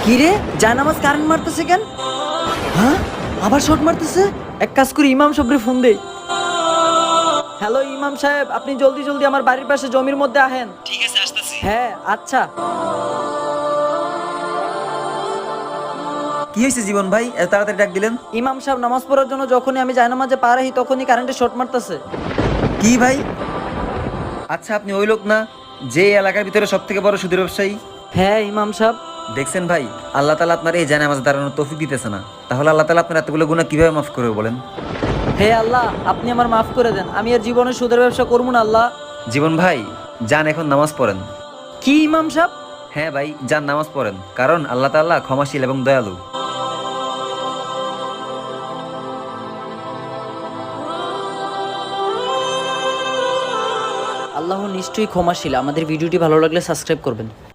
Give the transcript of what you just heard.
কি রে জায়নামাজ কারেন্ট মারতেছে কেন? হ্যাঁ, আবার শর্ট মারতেছে। এক কাজ করি, ইমাম সাহেবরে ফোন দেই। হ্যালো ইমাম সাহেব, আপনি জলদি জলদি আমার বাড়ির পাশে জমির মধ্যে আহেন। ঠিক আছে, আসতেছি। হ্যাঁ আচ্ছা। কি হয়েছে জীবন ভাই, এত তাড়াতাড়ি ডাক দিলেন? ইমাম সাহেব, নামাজ পড়ার জন্য যখনই আমি জায়নামাজে পা রাখি তখনই কারেন্টে শর্ট মারতেছে। কি ভাই? আচ্ছা, আপনি ওই লোক না যে এই এলাকার ভিতরে সব থেকে বড় সুদের ব্যবসায়ী? হ্যাঁ ইমাম সাহেব। দেখছেন ভাই, আল্লাহ তাআলা আপনার এই জানামাজে দাঁড়ানোর তৌফিক দিতেছে না, তাহলে আল্লাহ তাআলা আপনার এতগুলো গুনাহ কিভাবে মাফ করবে বলেন? হে আল্লাহ, আপনি আমার মাফ করে দেন, আমি আর জীবনে সুদের ব্যবসা করবো না আল্লাহ। জীবন ভাই, যান এখন নামাজ পড়েন। কি ইমাম সাহেব? হ্যাঁ ভাই, যান নামাজ পড়েন, কারণ আল্লাহ তাআলা ক্ষমাশীল এবং দয়ালু। আল্লাহ নিশ্চয়ই ক্ষমাশীল। আমাদের ভিডিওটি ভালো লাগলে সাবস্ক্রাইব করবেন।